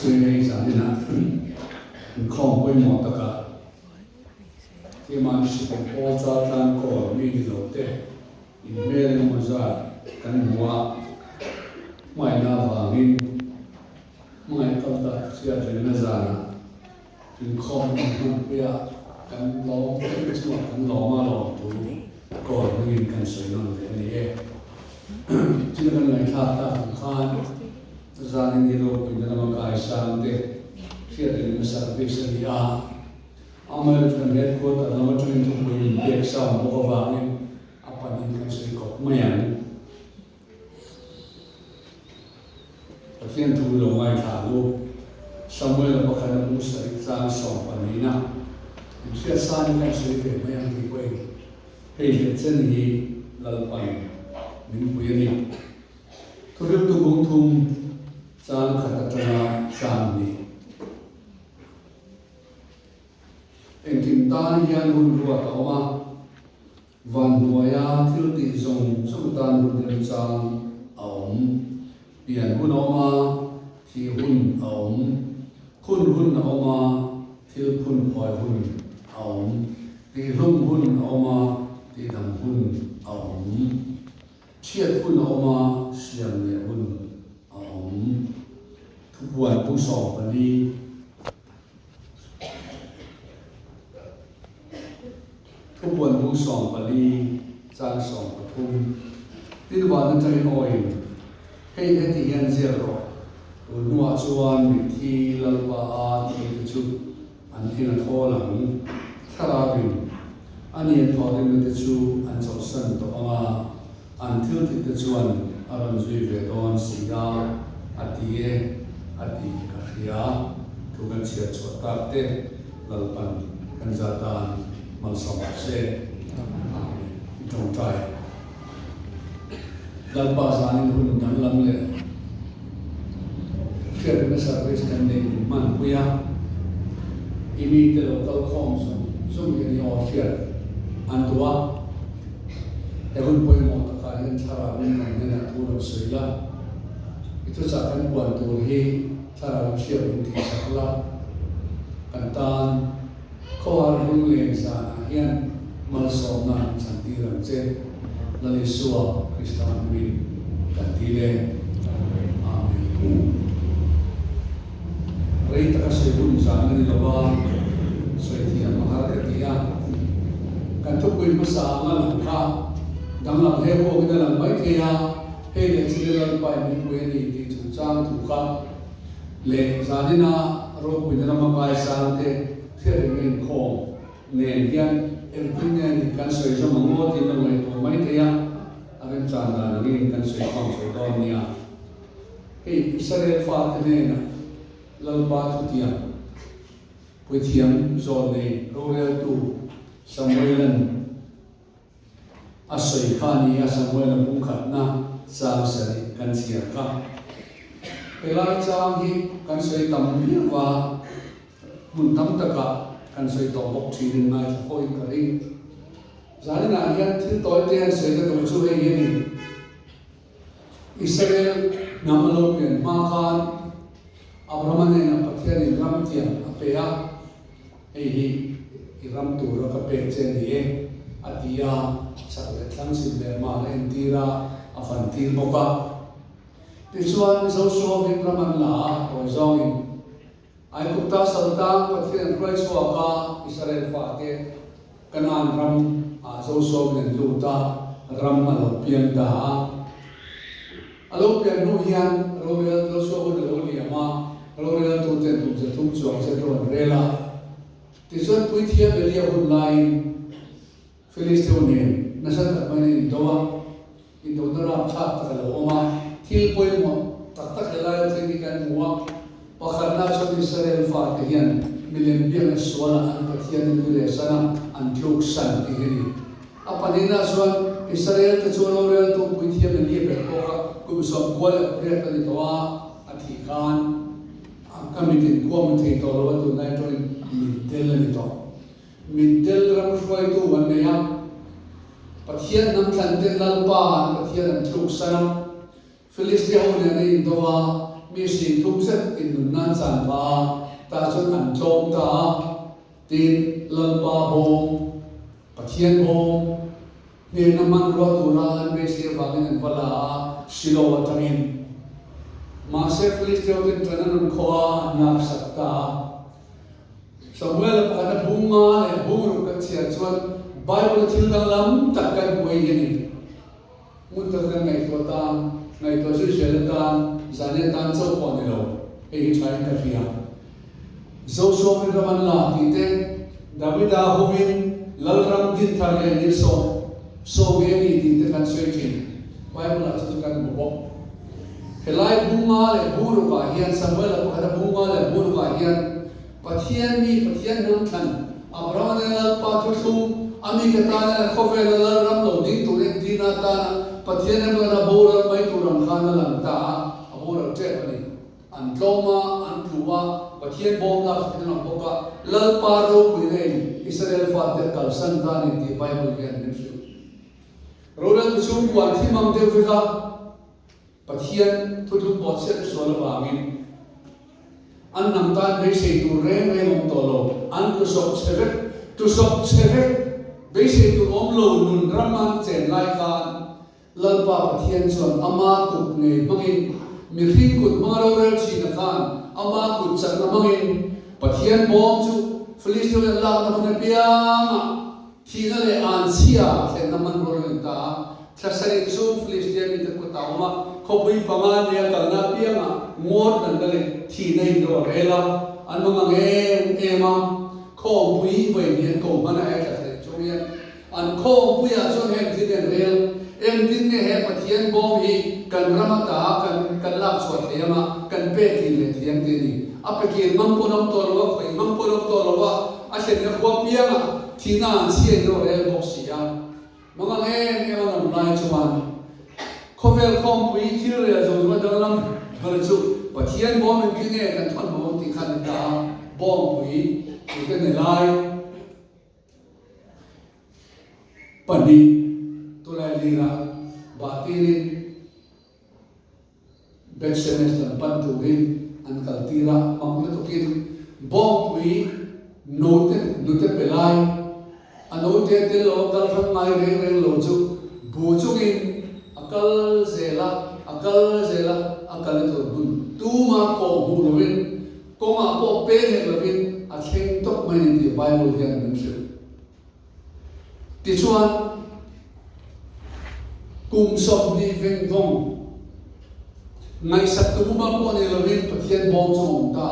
suy nghĩ rằng thế nào không quên một tất cả thì mà sự cố cho trang cổ mình đi đầu tiên in mê lên một giờ căn mua ngoài na vàng ngoài công tác sẽ đến là giờ in không không bây giờ căn lò cái chỗ căn lò mà lò tủ cổ mình căn sợi non thế này chỉ cần ngày thắt ta khan gia đình đi đâu cũng đã làm cái sáng thế sẽ đến là service đi à Amal kan head ko ta nama tuin tu kuin pek sa mo ko wangin apanin kan sui ko mayan Afian tu lo mai tha lu Samuel pa kan mu sa exam so panina sia san kan sui pe mayan ki koi hei le chen hi lalpan min puyani tu tu bung thum sang khatatana sang ni em tìm tan hiền hồn ruột ở mà văn hóa thiếu tỷ dùng sung tan hồn đêm sang ống biển hồn ở mà thì hồn ống hồn ở mà thiếu hồn hỏi hồn ống thì lông hồn ở mà thì đầm hồn ống chiết hồn ở mà xiêm lệ hồn ống thu buồn cũng sầu và điทุกวันผู้สองปลีจางสองปทุมที่วันนั้นจะเป็นอ้อยให้ที่เห็นเสียรอตัวนัวชวนวิธีลลบาที่จุดอันที่นั่นโทหลังทาราบินอันนี้พอที่มันจะชูอันสดสันตัวมาอันที่ที่จะชวนอารมณ์จุยเวดอนสียาอดีอดีกัขยาทุกคนเชียร์ชดตัดเตะลลปันกันจาดานมันสมเสด็จตรงใจดัลปาสานิหุ่นดันลำเล่เชื่อเป็นสัตว์วิเศษในมันปุยะอีมีแต่เราต้องคล้องส่งยังยอเชื่ออันตัวแต่คุณปุยมองตะการยันชาราวินนั่นเนี่ยทุรสุยละอิทุสักกันปวนตัวที่ชาราวิเชื่อเป็นที่สักละกันตานข้อรุ่งเรืองสารเฮียนมาสอนนานสันติรังเจลลิสัวคริสตานวินกันทีเลอาเมนเรื่องตะเสบุญสารนิลวาสวยที่มหาเดียกันทุกคนภาษามันหลังคาดังหลังเฮโวกันหลังไม่เทียเฮเดชิลล์ไปมีเวนีที่ถูกจ้างถูกขับเลสานินาโรควิญญาณมากายสารเตเชื่อเรื่องของเนียนยันเอ็มพิเนียนการสวยสมองว่าที่เราไม่ตัวไม่เทียอะไรจานนั้นเรื่องการสวยของสวยตอนนี้ที่อิสราเอลฟ้าที่เนี่ยนะเราบ้าทุกอย่างไปเที่ยงโซนนี้เราเรียกตัวสมัยนั้นอาศัยข้านี้สมัยนั้นพุ่งขัดนะสร้างสรรค์กันเสียข้าเวลาจ้างที่กันสวยต่ำเรียกว่ามุนตั้มตะกะกันสวยต่อบกชีดินมาจะคอยกระดิ่งสารนาเฮียนที่ต่อยเตียนสวยกระตัวช่วยเฮียนอิสราเอลนำมาลงเป็นมาคานอับราฮัมเนี่ยนะประเทศอิรัมเตียนอเปียไอ้ฮีอิรัมตัวเราก็เป็นเจนี่เองอดียาสักเล็กทั้งสิบเดือนมาเล่นตีระอัฟันตีบกะที่ส่วนเจ้าสัววิกรมันลาโดยจอมิไอ้กุตาสัลตังประเทศไรสัวกาอิสราเอลฟาเตกันอันรำเจ้าสัวเงินลูตารำมาลบเพียงดาอารมณ์เปลี่ยนนู่นยันเราเรียนเราสัวคนเราเรียนมาเราเรียนตัวเต็มตัวจะทุ่มจวงจะโดนเรล่าที่ส่วนพุทธิเบลียหุ่นไลน์ฟิลิสเตียนีนั่นสัตว์มันอินโดนีรับชาติตะลุมาที่ป่วยหมดตักเลายที่นี่กันมัวพอขณะชนอิสราเอลฟาเทียนมิเลนเบียนสวรรค์อันปฏิญาณดุเรศนะอันทุกสันตินี่อปนินาส่วนอิสราเอลที่ชวนเราเรียนตัวพุทธิเบลียเป็นตัวกุศลกวลเรียกกันตัวอธิการก็มีถึงกวมที่ตัวเราตัวนั้นตัวมิเดลนี่ตัวมิเดลรำช่วยตัววันนี้ครับปฏิญาณน้ำขันเดลลปานปฏิญาณทุกสันฟิลิสเตียนเนี่ยตัว mi si thung set in nun nan san pa ta chun an chom ta tin lal pa bom pathian bom ne naman ro tu ra an be si wangin an wala silo atangin ma se Filisteo tin tanan khoa nak sakta Samuel pakana bunga le bungu ka chia chuan Bible thil dang lam takkan buai ni mun ta ngai to tan ngai to su se tan zane tan so ko ni lo e chai ka fia zo so mi raman la ti te Davida hovin lalram din thar le ni so ge ni ti te kan soi chin Bible la chu kan bo helai bunga le buru ka hian Samuel pakana bunga le buru ka hian pathian nam than Abraham le pa thu Ami katana khofe la ram lo ding tu le dina ta pathian na na bora mai tu ram khana lam ta abora che ani an tloma an tuwa pathian bom la na boka lal paro ku le Israel fa te kal san ta ni ti Bible ge an su rodan tu sum kwan thi mam de fika pathian tu tu bot se so la wangin an nam ta be se tu re mong to lo an tu sok cheve bây giờ tụi ông lù nôn raman chen lai kan lal pa pathian chuan ama kut nei mangin mi ring kut mangaro rel chi na kan ama kut chat na mangin pathian bom chu Filisteo la na buna pianga thina le an sia sen na man ro len ta thasari chu Filisteo mi ta ko ta ma khopui panga ne kal na pianga ngor nan le thi nei ro rela an ma nge ema khom pui ve ni ko mana ai an khom puya chon hem tin en rel em tin ne he pathian bom hi kan ramata kan lak chwa thema kan pe tin le thiam te ni apeki mam ponam to lo khoi mam ponam to lo wa a sen na khwa pianga thina an chie do rel bok sia manga em nam lai chuan khovel khom pui thil le zo ma dang lam har chu pathian bom em tin ne kan thon bom ti khan ta bom pui ti te ne lai Pani tulai lira batirin Betsemes dan panturin an kaltira makna tukin bom pui note pelai anote te lo dal fan mai re lo chu bu chungin akal zela akal to bun tu ma ko bu lovin ko ma po pe he lovin a theng tok mai ni Bible hian min se ti chuan kum som ni veng vong ngai sak tu ma ko ne lovin pathian bom chong ta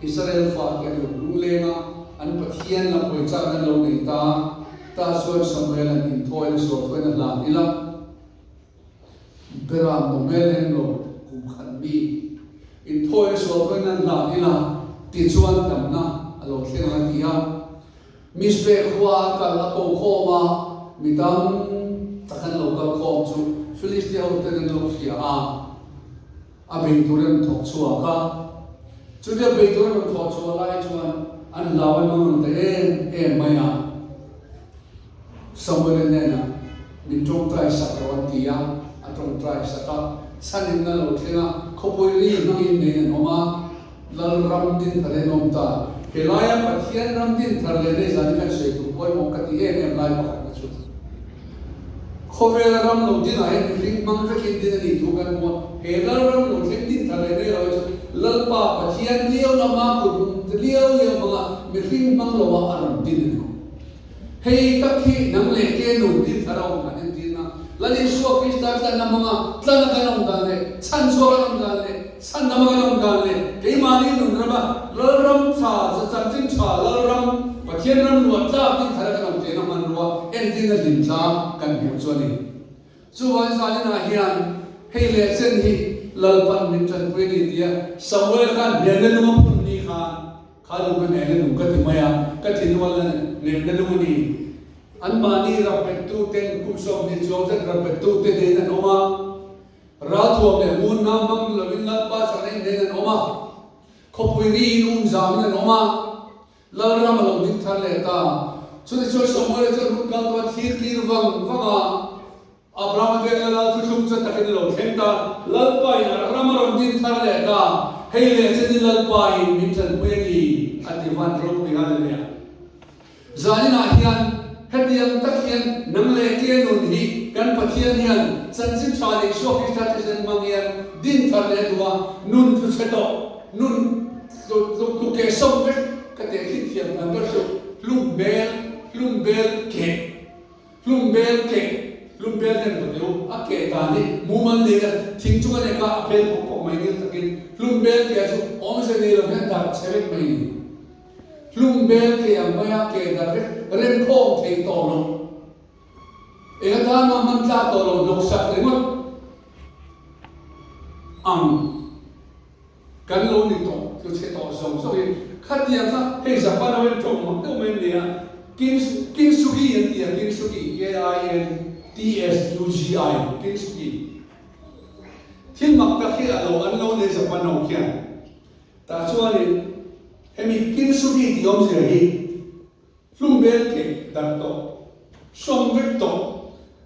Israel fa ke lu lenga an pathian la poi cha na lo nei ta chuan Samuel an in thoi so thoi na la ila beram no melen lo kum khan mi in thoi so thoi na la ila ti chuan tam na alo thlenga ti ha mispe khwa ka la ko khoma midam takhan local khom chu Filisteo ten lo khia a beituren thok chua ka chude beituren thok chua lai chuan an lawan mang te maya Samuel ne na min trong trai sakron tia a trong trai saka sanin na lo thlenga khopoi ri nangin ne noma lal ram din thale nom ta Helaya pathian ram din tharle ne zani kan sei tu koi mo kati em lai pakhat na chu khovel ram lo din ai ring mang ve kin din ni tu kan mo helal ram lo thing din tharle ne lo chu lal pa pathian liao na ma ku liao ma mi ring mang lo wa aram din ni hei takhi nang le ke nu din tharau kan din na lali so krista ta na mga tlana kanong dale san so kanong dale san na mga kanong dale kay mali nu na lalram cha chan chin cha lalram pathian ram lu ta tin thara kan te na man ruwa en din na din cha kan bu choni chu wan sa na hian hei le chen hi lalpan min chan pui ni dia Samuel kan ne ne lu pun ni khan khalu kan ne ne lu ka ti maya ka tin wal ne ne lu ni an mani ra petu ten kum som ni chong ten ra petu te de na noma ra thuam le mun nam mang lovin la pa sa ne de na noma khopui ri nun zam na noma lal ram lo din thar le ta chu de chu Samuel chu ru ka to thir vang vanga Abraham de la tu sa takin lo thenta lalpai ramaron din thar le da hele cheni lalpai min chan pueni ativan ro pi halelia zanina hian hetiam takhian namle ke nun hi kan pathian hian chanchi chali so hi ta chen mangian din thar le duwa nun tu cheto nun tu ke som ve ka te hi thiam kan so lumbel ke lumbel nen to deu ake ta ni muman le ga thing chu ne ka apel ko mai ni takin lumbel ke chu om se ni lo kan da chevek mai ni lumbel ke amaya ke da ren khom thei to lo e da ma man ta to lo nok sak le mot kan lo ni to che to so khat ya sa he sa pa na wen to ma to men dia king sugi en dia king sugi KINTSUGI king sugi thin mak ta khi alo an lo ne sa pa no khian ta chuan hemi king sugi di om se hi lumbel ke dan to som vek to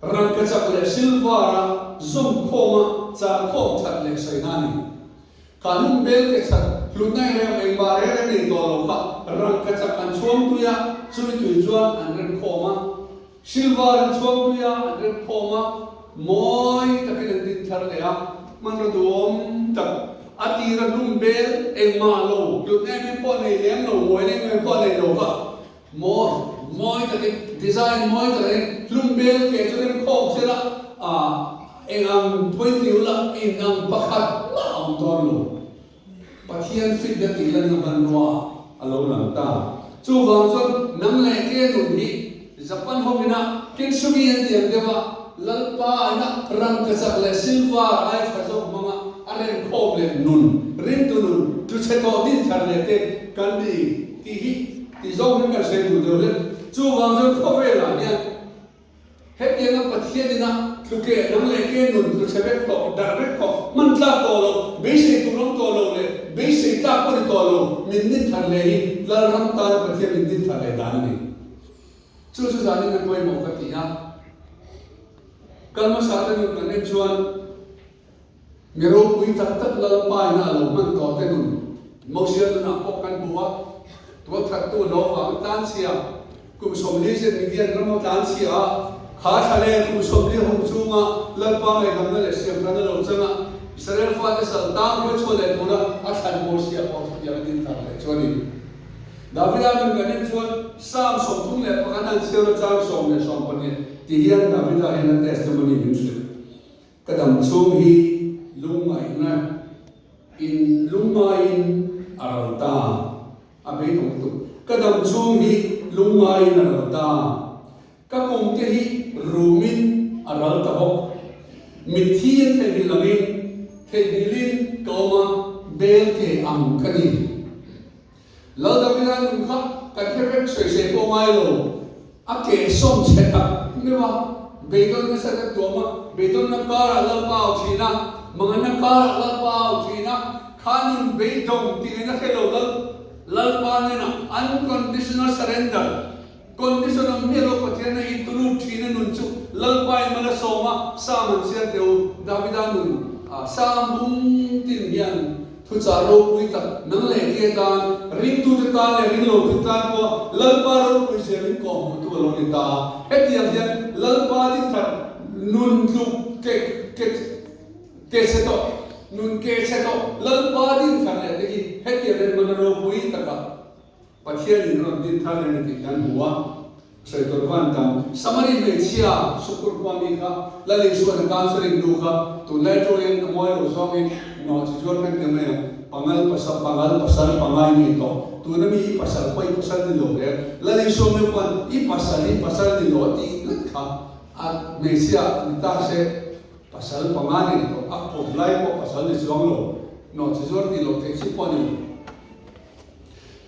rang ka chak le silvara zum khoma cha khom that le sai na ni kanum bel ke chat lunai re eng ba re ni to lo ka rang ka chak an chuam tu ya chui tu chuan an ren khoma silver an chuam tu ya an ren khoma moi takin din thar le ya man ro dom tak ati ra lum bel eng ma lo lunai me po nei lem lo moi nei me po nei lo ka moi takin design moi takin lum bel ke chu ren khom se la engam 20 la engam pakhat la ang ton lo pathian fit da tilan na banwa alo lang ta chu wang chon nam le ke nu ni japan ho bina kin sugi an tiam dewa lalpa na rang ka sak le silver ai fa zo mama aren khom le nun rin tu nun tu che to din thar le te kan di ti zo hin ka se du de le chu wang chon kho ve la nya het yang pathian na luke namle ke nun tu sebek ko darbe ko mantla to lo beise tu rom to lo le beise ta ko to lo min din thar le la ram ta pathian min din thar le dan ni chu zani na koi mo ka ti ya kalma sa ta ni kan chuan mero pui tak lal pa na lo man to te nun mo sia na ko kan buwa to thak tu lo wa tan sia kum som le se ni dian ram tan sia khá thale ku somli hum chunga lalpa mai gamna le siam thana lo changa Israel fa te sal ta ko chole thura a than mo sia ko ya din ta le choni David amen ganin chuan sam som thung le pa kan sel chang som le som pani ti hian David a hen testimony min su kadam chung hi lungai na in aralta abe tung tu kadam chung hi lungai na aralta ka kong te hi rumin aral tabok mithian te hilangin te hilin koma bel te am kani lo da bilan kha ka thepek soi se ko mai lo ake som cheta mewa beidon na sa to ma beidon na para la pau thina mga na para la pau thina khanin beidon tingena khelo lal pa na unconditional surrender condition of melo pathian itulu thina nun chu lalpai mala soma saman sia teu davidanun sambum tin hian thu cha ro pui tak nang le ke dan ring tu ta le ring lo tu ta ko lalpa ro pui se ring ko tu lo ni ta hetiam hian lalpa din thar nun tu ke se to nun ke se to lalpa din thar le ki hetiam man ro pui ta ka pathian in ron din thar le ni kan huwa sai to van tam samari me chia sukur kwami kha lalei suan counseling du kha tu lai to en moi ro so mi no chi jor men te me pangal pasal pangai ni to tu na mi pasal ni lo re lalei so me kwan i pasal ni lo ti kha at me chia ta se pasal pangai ni to ak po lai po pasal ni song lo no chi jor ti lo te chi poni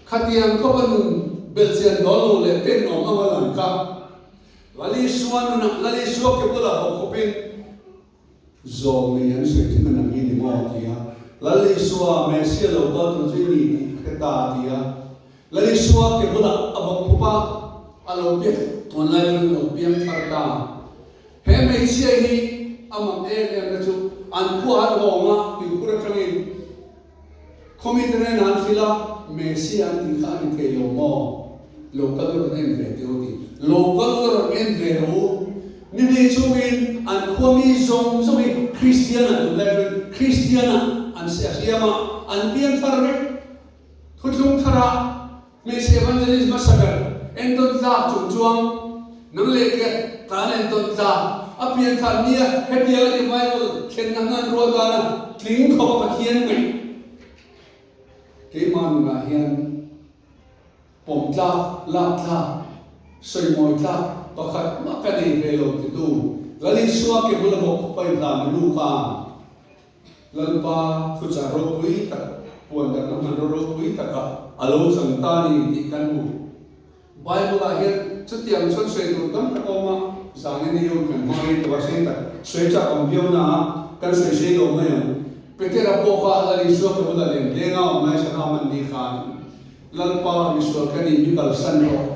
khatiam ko ban Belgian dolo le pen no amalan ka lali suan ke bola hokopin zong ni an se tin na ni mo dia lali suwa me se lo ba tu ni khata dia lali suwa ke bola abang pupa alo pe online lo piam tharta he mai sia hi amam na chu an ku har ho ma ti kura tangin khomitene nan fila Messi an ti kha ni ke lo mo local ren ve ti oti local ren ve ho ni ni chuin an khomi zong zong Christiana to level Christiana an sia siama an pian thar ve thuthung thara Messi evangelism sagar endon za chung chuang nang le ke talent don za apian thar nia hetia ni bible khen nang ro da na tling kho pa thian ngai ke man na hian pom tla la tla soi moi tla pakhat ma ka nei ve lo ti tu lali suwa ke bula bo pai la lu kha lalpa khu cha ro pui ta puan da na ro pui ta ka alo sang ta ni ti kan mu bible a hian chutiang chon sei tu kam ta ko ma sang ni yo kan mai to sei ta sei cha om bio na kan sei do mai Petera poka lali suwa ke bula len denga mai sa man ni khan lalpa ni suwa kan ni bal san ro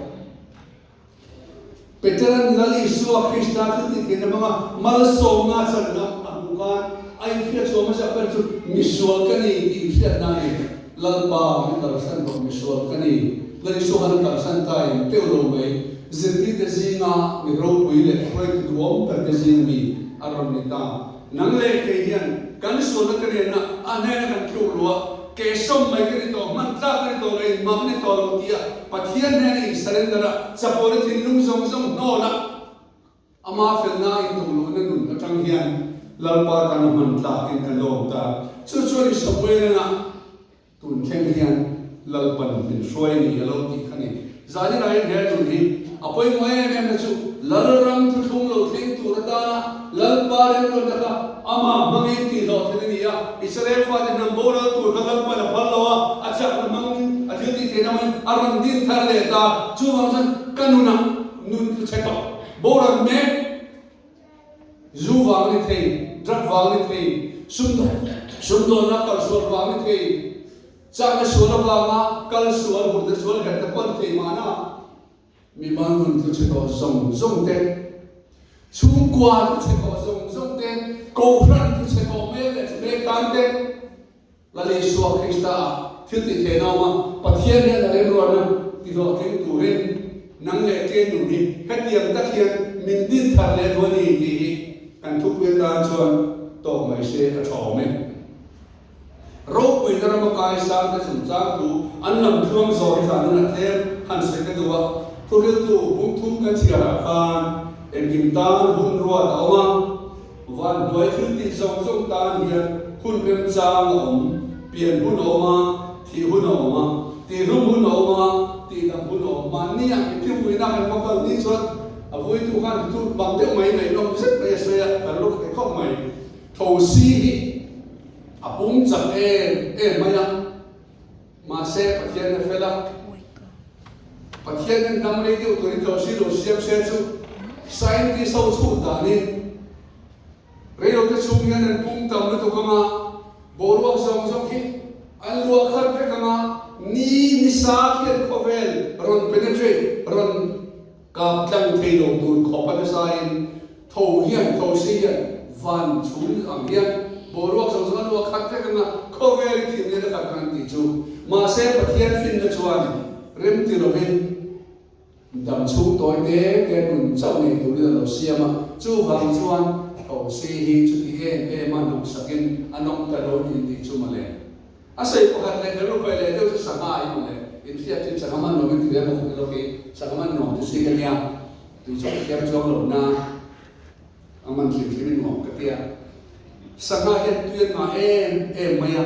Petera lali suwa Krista ti ke na mga mal so nga sa nam abukan ai fia so ma sa per tu ni suwa kan ni ti fia na ni lalpa ni bal san ro ni suwa kan ni lali suwa kan bal san tai te lo mai zeti te zinga ni ro pui le khoi tu om per te zinga mi aram ni ta nang le ke hian kan so na kare na ane na kan tu lo ke som mai ke to man ta ke to re ma ne to lo dia pathian ne ni surrender sapore thin lung song song no la ama fel na in tu lo na nun ka tang hian lal pa kan man ta kin kan lo ta chu chu ni so we na tun khen hian lal pan bin soi ni lo ti khani zali rai he tu ni apoi moi me na chu lal ram tu thung lo thing tu ra ta lal pa re lo da ama mangin ti lo thini ya Israel fa de nambora tu gagal pa la phalwa acha mang athiti te naman aram din thar le ta chu wang kanuna nun tu cheto boran me zu wang ni the drak wang ni the sum do na kal sur wang ni the cha na sur wang kal sur bur de sur ka ta pon the mana mi mang nun tu cheto zong te chung qua tu cheto zong te câu răn tu sẽ có mê tan thế là lấy số Krista thiếu thì thế nào mà bắt thiên này là lấy rồi nè thì rồi cái tủ lên nắng lệ trên đủ đi hết tiền tất nhiên mình tin thật lệ thôi thì càng thúc viên ta cho tổ máy xe ở chỗ mình rốt quỳ ra mà cái sang cái sủng sang tu ăn làm thương rồi thì là thêm hẳn sẽ cái đồ thôi cái tủ bung thum cái chia ra khan em kim tan hun ruột áo mà van đuôi phun tin song song tan hiền hun rem sang om biển hun oma thì hun oma thì rum hun oma thì đam hun oma ni ang cái vui na cái phong ni suốt à vui tu khan tu bằng tiếng mấy này nó rất là sôi cả lúc cái không mày thầu si à bung chẳng em mày à mà xe phát hiện là phải là phát hiện nên năm nay tiêu tuổi thầu si đồ xem xe chú sai đi sâu sâu ta đi Reo te sungian dan pung tam na to kama boruak song ki an luak khat pe kama ni sa khian khovel ron penetrate ron kap tlang thei lo tu khopan sain tho hian tho si hian van chun ang hian boruak song an luak khat pe kama khovel thim ne ka kan ti chu ma se pathian fin na chuan rem ti lovin dam chu toy te ke nun chau nei tu ni lo siama chu wang chuan oh si chu ti e manong sakin anong talo ni chu male asai pakhat le galo ko le de sa ma ai male in sia tin sa man no mi ti mo ko lo ki sa man no tu si kan ya tu chu ki am chong lo na aman ki ki no ka tia sa ma he tu ma maya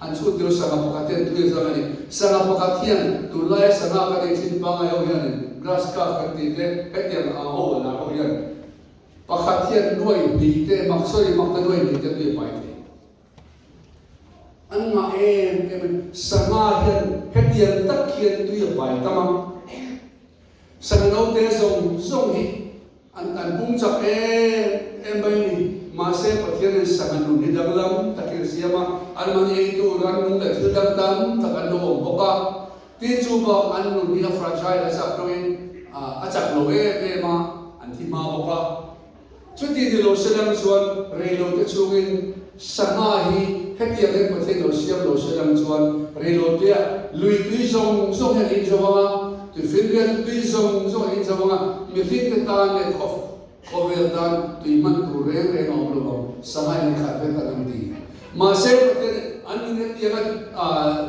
han chu dio sa ma pakhat tu sa ma ni sa ma pakhat hian tu lai sa ma ka ni chin pa nga yo hian grass ka ka ti de he tiam a ho na ho hian pakhat hian nuai bi te maksoi mak ta nuai bi te bi pai te an ma sama hian hetian tak hian tu ya pai tamam sanano te zong hi an bung chak bai ni ma se pathian sananu ni daglam takir siama an man ei tu ran mung le thu dam dam takano boka ti chu ba an nu ni fragile sa toin a chak lo ma an thi ma boka chút thì lo sẽ làm chuan rê lo te chungin sanga hi heti ang có thể lo sẽ làm chuan rê lo te lui tui zong zong hen in zong tu fin rian tui zong zong in zong mi fin te ta ne khovel dan tui man tu re no lo sanga in khat ve kan ti ma se có thể anh ne ti ang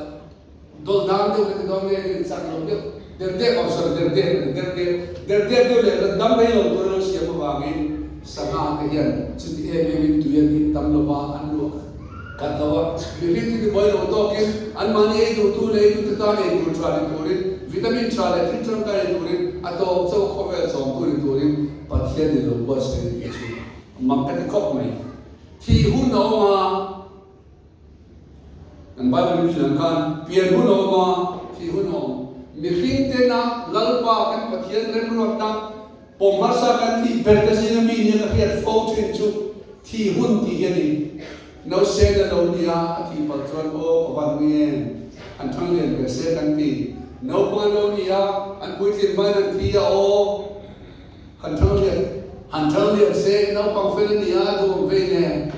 dol dam de ke dom ne sak lo de derde ausar derde do le dam re lo to lo sia ba ngin sanga ke yan chuti e min tu yan in tam lo ba an lo katawa bibit ti boy lo to ke an mani e tu le tu ta le tu tra le tu rin vitamin tra le tritron ka le tu rin ato so khovel som tu rin pathian de lo ba se ke chu makati kop mai thi hun no ma an bible filan kan pian hun no ma thi hun no mi khing te na lalpa kan pathian rem ro ta Pomasa kan ti berkasina mi ni ka hiat fortune chu ti hun ti yani no se da no dia ti patron o kawan ngien an thang len be se kan ti no pa no dia an puitin ban an ti o an thang len se no pang fe dia do ve ne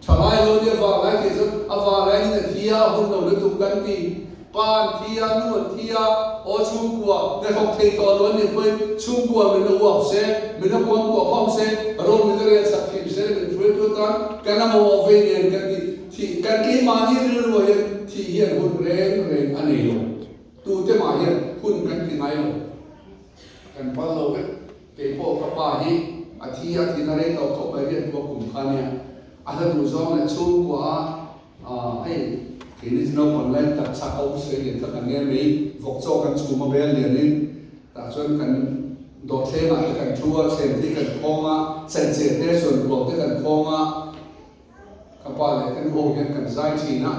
chalai lo dia va la ke zo ava la ni ti ya hun no tu kan ti pan thia nu thia o chung kwa de hok thei to lo ni poi chung kwa me no wa se me no kwang kwa khom se ro me re sa thi se me thue to tan kana mo ve ni kan ti kan ki ma ni ru ro ye thi hian hun reng ani lo tu te ma hian hun kan ti ngai lo kan pa lo ve ke po ka pa hi a thi na re to ko ba ye ko kum kha ne a la du zo na chung kwa ai thì nó còn lên tập sắc ông sẽ liền các anh em ấy vọc cho căn chú mà bé liền lên ta chuyên cần đổ thêm lại cần chua xem thì cần phong á xem thế xuân của cái cần phong á các bạn lại cần hồ cái cần giải trí nè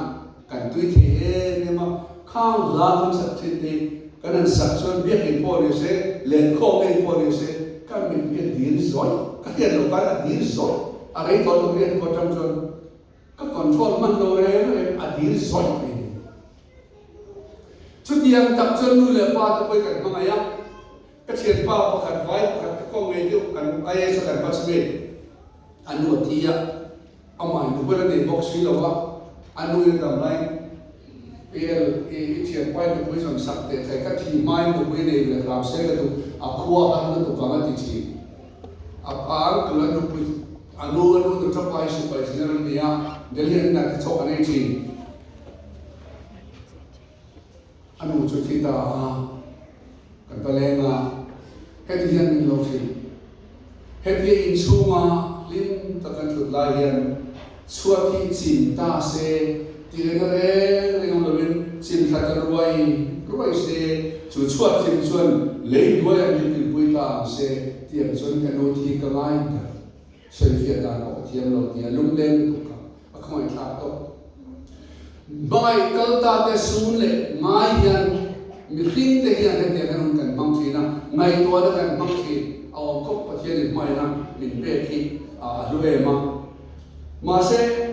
cần tuy thế nhưng mà không làm không sạch thì cái này sạch xuân biết cái bao nhiêu sẽ liền không cái bao nhiêu sẽ các mình biết điên rồi các hiện lúc cái là điên rồi ở đây có được hiện có trong xuân các control man lo re adir soi ni chuti yang tak chon nu le pa to koi kan mangaya ka chen pa pa khat vai pa khat ko nge ju kan ai sa kan pas me anu tia amai nu bela de box si lo wa anu ni tam lai el e chen pai to koi son sak te kai ka thi mai to koi ne le ram se ka tu a khuwa an to ka ma ti chi a ar tu la nu pu anu tu ta pai su pai general dia Delhi na ta chok anei chi anu chu thi ta kan ta le nga he ti hian min lo chi he ti in chunga lim ta kan thut lai hian chua thi chin ta se ti re ngam lo bin chin kha ta ruai se chu chua chin chuan le duai an tin pui ta se tiam chuan kan no thi ka ngai ta sei fia da ko thiam lo ti lung len không ai thà đâu, bài câu ta để suy lệ mai hiện mình tin thế hiện thế này không cần mong gì na ngày tuổi đó cần mong gì, ông cốc phát hiện mai na mình biết khi lưu em mà sẽ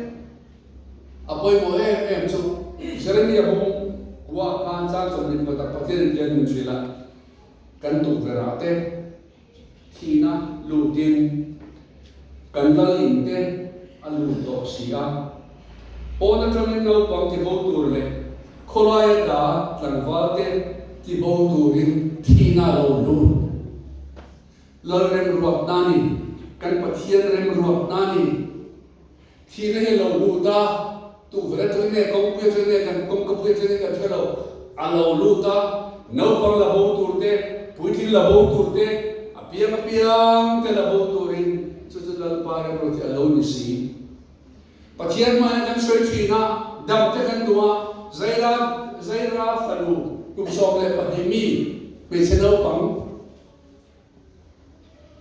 apoi mo em chú Jeremy abong qua kan sang trong mình có tập phát hiện mình suy là cần tụ về ra thế khi na lưu tiền cần là in thế alu to sia ona tramin no pang ti bo tur le kholai da tlanwa te ti bo turin thina lo lu lo rem ruap nani kan pathian rem ruap nani thina he lo lu ta tu vra tu ne kong pe tu ne kan kong pe tu ne kan thelo alo lu ta no pang la bo tur te puitin la bo tur te apiang te la bo turin chu dal pa re pro ti alo ni si pathian ma kan soi thi na dam te kan tua zaira falu kum som le patimi pe se no pang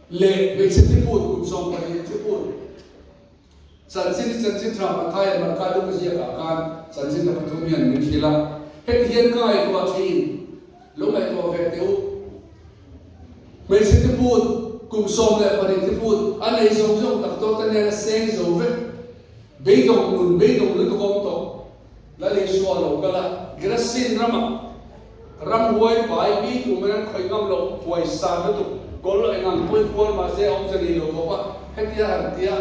le pe se ti put kum som pa ti put san sin tra ma thai ma ka du ka ka kan san sin ta pathum yan ni khila het hian kai ko thin lo mai to ve teu pe se ti put kum som le pa ti put anei zong tak to ta ne seng zo ve bây đồng lu to kom to la le so lo kala grasin rama ram hoi bai bi tu men khoi ngam lo hoi sa na tu kol ai ngang poi kual ma se om jani lo ko pa hetia han tia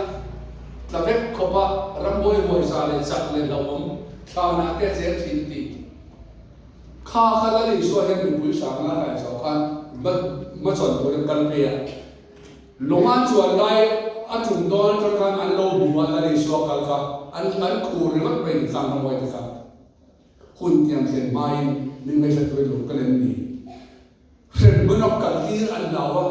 tlavek ko pa ramboi boi sa le sak le lawom thana ke che thin ti kha khala li so hen ni pui sa nga kai so khan ma chon to kan pe ya longan chuan lai atung don to kan an lo bu wa la li so kal kha an khu ri mak pen sang ma moi ta hun tiang sen mai min me sa to lo kalen ni sen bunok kal hir an lawa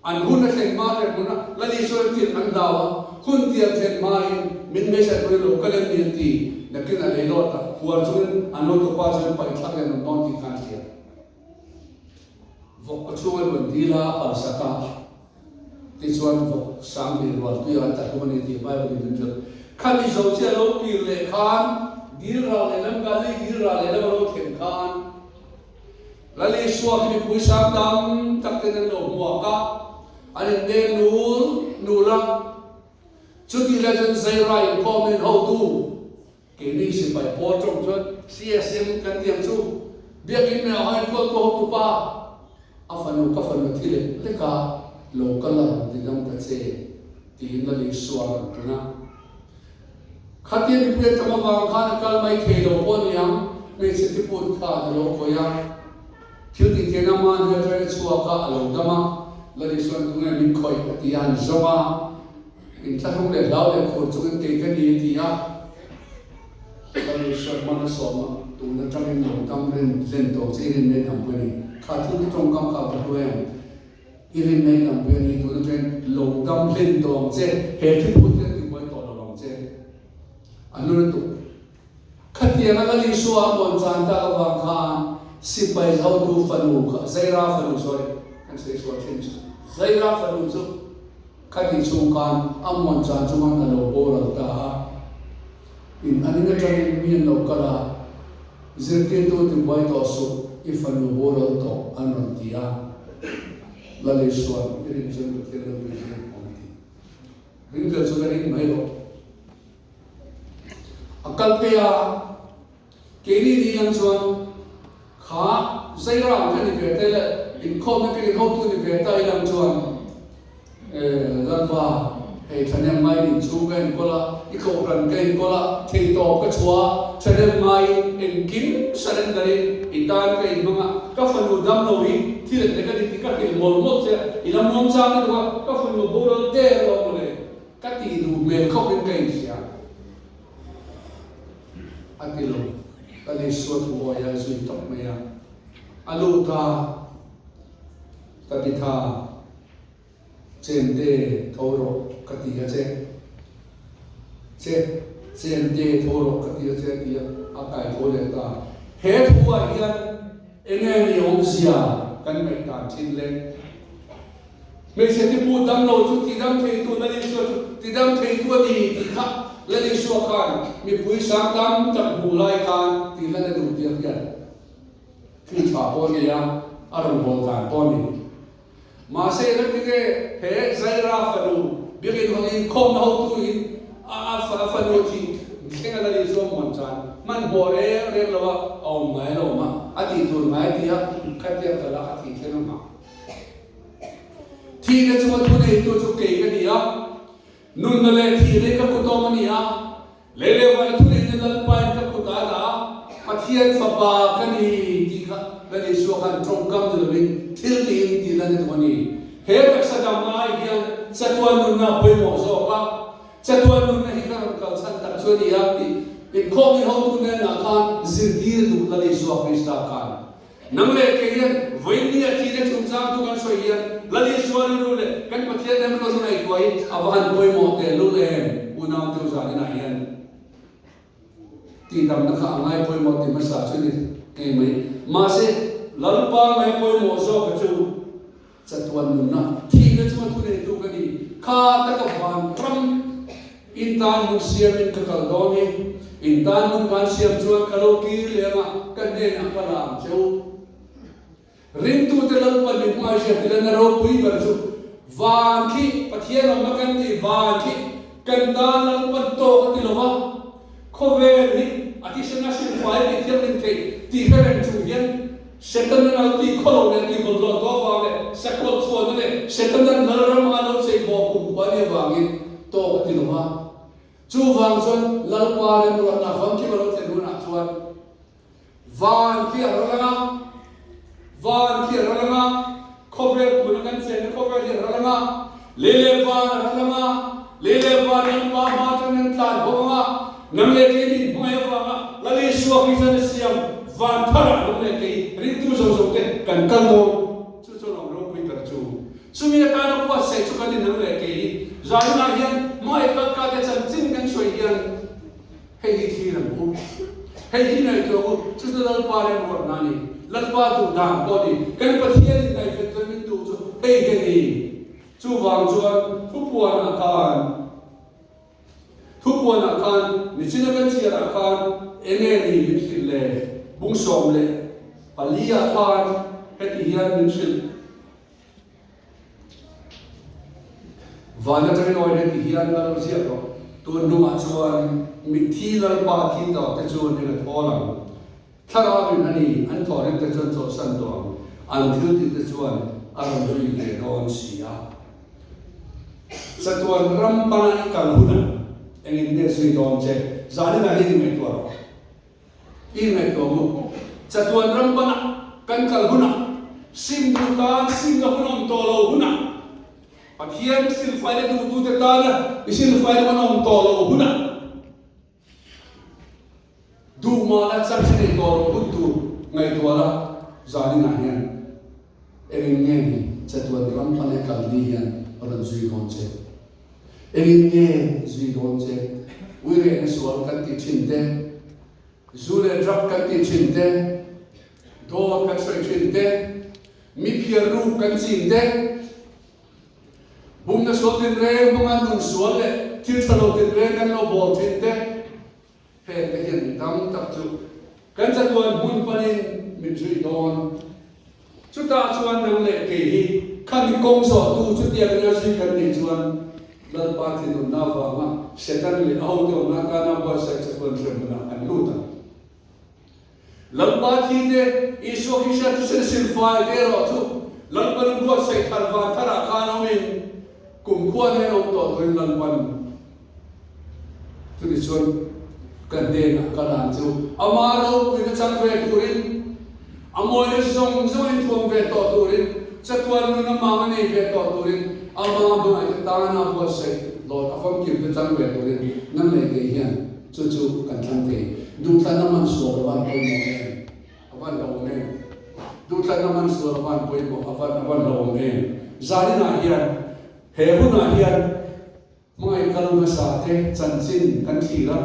an hun na sen ma re buna la li so ti an lawa hun tiang sen mai min me sa to lo kalen ni ti nakin an lo ta huar chuan an lo to pa chuan pai thak le non ti kan sia vok chuan ban dila al sata ti chuan vok sang mi ro tu ya ta ko ni ti bai ba ni chu khali zo che lo pi le khan dil ra le lam ga le dil ra le lam lo them khan la le suak ni pui sam dam tak te nan lo mo ka an ne nu la chu ti la jan zai rai comment how to ke ni si pai po trong chuan CSM kan tiang chu biak in me hai ko to tu pa afanu ka fan thi le ka local la dinam ka che tin la li suak na khatian pe tama wa khan kal mai thelo pon yang me se ti put kha lo ko ya thil ti ke na ma ne tra chua ka alo dama la ri suan tu ne min khoi ti an zoma in tla hong le lao le ko chu ke ke ni ti ya la ri suan ma na so ma tu na tra min lo tam ren len to che rin ne nam pe ni kha thu trong kam kha ba to ya irin ne nam pe ni tu na tren lo tam len to che he thi put ne ti moi to lo che anul tu khatia na li suwa mon chan ta wa khan sipai how to fanu kha zaira fanu sorry kan se so chen zaira fanu chu khati chu kan amon chan chu man lo bo ra ta in anina tani mi no kala zirke to ti bai to so ifanu bo ra to anon tia la li suwa irin chen to te lo bi ring ga chu ring mai lo akal pe ya keni di yang chuan kha zaira kan ni ve te le in khom na ke ho tu ni ve ta yang chuan lan wa he thanem mai ni chu kan ko la I ko ran kan ko la thei to ka chua thanem mai in kin surrender in tan ka in manga ka fanu dam lo hi thil le ka ni ka ke mol mol che ilam mom cha ni ka fanu bo ro te ro mo le ka ti du me khop in kai sia atilo kali suat ho ya zui tok me ya alu ta tatitha chende thoro kati ya chende thoro kati ya che ti akai thole ta he thua hian enge ni ong sia kan mai ta chin le me se ti pu dam lo chu ti dam thei tu na ni so ti dam thei tu ni ti kha la ni so khan mi pui sa tam tak bu lai khan ti la na du ti ya khi tha po ni ya aron bol kan po ni ma se la ti ke he zaira fanu bi ke hong in khom ho tu in a fa fanu ti kenga la ni so mon chan man bo re lo wa au mai lo ma ati tu mai ti ya kha ti ka la ati ke ma thi le chu tu ne tu chu ke ke ni ya nun na le thi le ka ku to ma ni ya le wa tu ne dal pa ka ku ta da pathian fa pa ka ni ti kha la ni so khan trong kam de le thil ti la ne to ni he tak sa da mai hian chatwan nun na poi mo so ka chatwan nun na hi ka ka san tak so ni ya ti in khom ni ho tu ne na khan zirdir du la ni so krista khan nang le ke hian voin ni a thi le chung cha tu kan so hian la ni so ni lu le kan pathian nem lo so nai koi awan poi mo te lu le unam tu za ni na hian ti dam na kha ngai poi mo ti ma sa chu ni ke mai ma se lalpa mai poi mo so ka chu chatwan nun na thi le chu tu ne tu ka ni kha ta ka van from in tan mu siam in ka kal do ni in tan mu kan siam chuan ka lo ki le ma kan ne na pa lam chu ring tu te lalpa ni ma sia te na ro pui bar chu van ki pathian ma kan ti van ki kan dan lalpa to ka ti lo wa khove ni ati se na sin fai ti thiam ning te ti ka ren chu yen second na ti kholo ne ti bol do wa le sakol chu ne chu vang chuan lalpa le tuan na fam ki baro te nu na chuan van ki arolanga cover puna kan se cover hi arolanga lele van lalpa ma tan tan bonga namle ke ni boy wa lali suwa ki san siam van thara namle ke ri tu zo te kan do chu long ro pi tar chu sumi ka na pa se chu kan namle ke ni zaluna hian mai ka te chan chin kan soi hian hei hi thi ram u hei hi nai to chu lalpa le mo nani lalpa tu dang body kan pathian dai fe to min tu chu hei ke ni chu wang chuan thupuan akan ni china kan chia akan enge ni min le bung som le palia khan heti hian min sil vana tan oi heti hian la ro sia to tu nu a chuan mi thi lalpa thi to te chuan ni la tholang thara bin ani an thorin te chuan cho san to an thil ti te chuan aram rui le ron sia satuan rampana kalhuna engin ne sui don che zani na hin mai to in mai to mu satuan rampana kan kalhuna sim dutan sim la hunom to lo huna pathian sil faile du te tala isil faile manom to lo huna du ma la chak se to lo hutu ngai to la zani na hian engin ne ni satuan rampana kaldi hian orang zui don che engin ne zui don che uire ne sual kan ti chinte zule drop kan ti chinte do kan soi chinte mi pieru kan chinte bum na so tin re mga nun sual le til thalo tin re kan no bol chinte he ke hian dam tak chu kan cha tuan mun panin min zui don chu ta chuan nang le ke hi kan kong so tu chu tia na si kan ni chuan lal pa thi no na wa ma setan le au to na ka na ba sa cha kon threm na an lu ta lal pa thi de iso ki sha tu se sil fa de ro tu lal pa nu bo sai thar va thara kha no min kum khuan he no to to lal pan tu ni chuan kan de na ka lan chu amaro ni na chang ve turin amoy ne zong in thom ve to turin chatuan nu na mama nei ve to turin ama ba ai ta na bo sai lo ta fam kim te chang ve turin nan le ke hian chu kan thang te du tla na man so van poi mo avan lo me du tla na man so van poi mo avan lo me zari na hian he hu na hian mai kalma sa te chan chin kan thira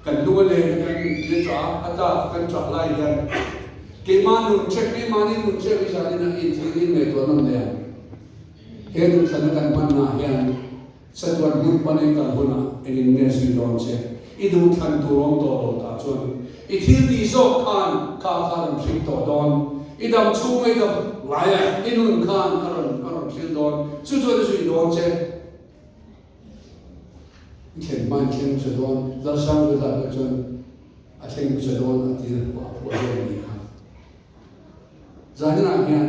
kan lu le kan le tra ata kan tra lai hian ke manu check ni mani nu check isani na in thili me to nam le he du thana kan man na hian satwan mun panai kan huna engin ne sui don che I du than tu rom to lo ta chuan I thil ti zo khan ka kharam sing to don I dam chu mai dam laya inun khan aron thil don chu chu sui don che ken man ken che don la sang ve la chuan a theng che don a tir wa ni khan zahina hian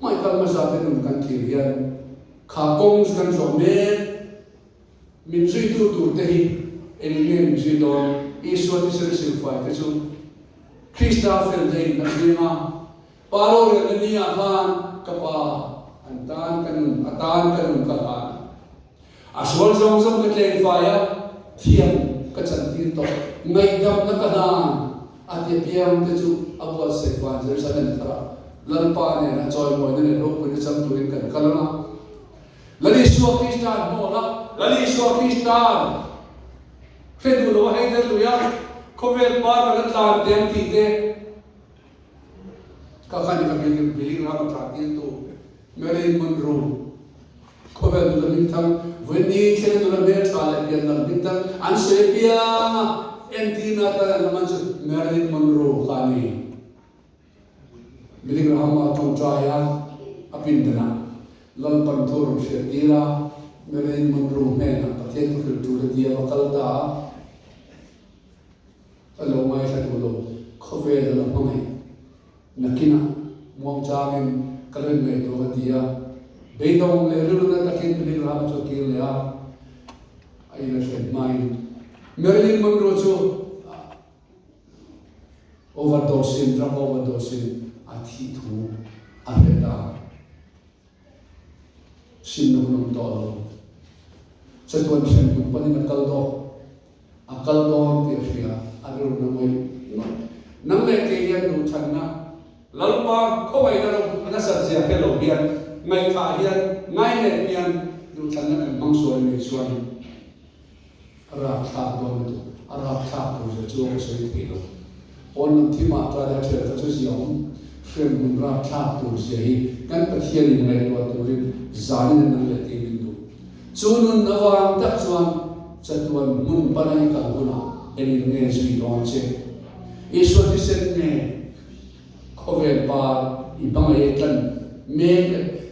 mai kal ma sa te nun kan thir hian kha kong kan so me min zui tu te hi engin min zui don iswa ti ser sil fai te chu Krista fel dei na zima paro re ni a khan ka pa atan kanun ka ka aswal zong ka tlen faya thiam ka chan tir to ngai dam na ka na ati piam te chu abwa se fa Jerusalem thara lalpa ne na choi moi ne ro pu ne cham turin kan kalana lali suwa Kristan no la lali suwa Kristan fedu lo hai de lu ya khovel pa na tlan dem ti de ka khani ka biling ra ka tin tu Marilyn Monroe khovel du min thang veni chene du la mer thala pian na min thang an se pia entina ta na man Marilyn Monroe khani biling rahma tong chaya apin dana lal pan thor she tira Marilyn Monroe me na pathen tu tu dia bakal ta alo mai sa tu lo khovel la mai nakina mong chagen kalen me to dia beidong le lu na takin biling rahma cho kil ya ai na she mai Marilyn Monroe chu overdose drug overdose athi thu areta sin no to satuan sen ku pani nakal do ti ria aru na moi nang le ke yan du channa lalpa khowai na na sa sia hello hian ngai tha hian ngai ne hian du channa kan mangso ni chuan ra tha do tu ara tha tu je chu so ti lo on thi ma tra da che ta chu siam frem mun ra tha tu je hi kan pa thian ni ngai lo tu ri zani nang le ti min du chunun awang tak chuan chatuan mun panai ka huna en nge zui don che iso ti sen ne khove pa ibang e tan me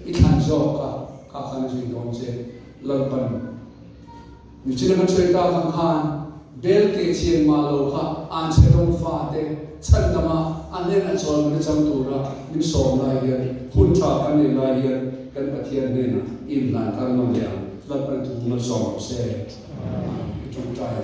i than jo ka khan zui don che lalpan ni china kan choi ta khang khan bel ke chien ma lo kha an che dong fa te chan dama an ne na chol ne cham tu ra nim som lai hian hun tha kan ne lai hian kan pathian ne na in lan kar nom ya lalpan tu na som se chung tai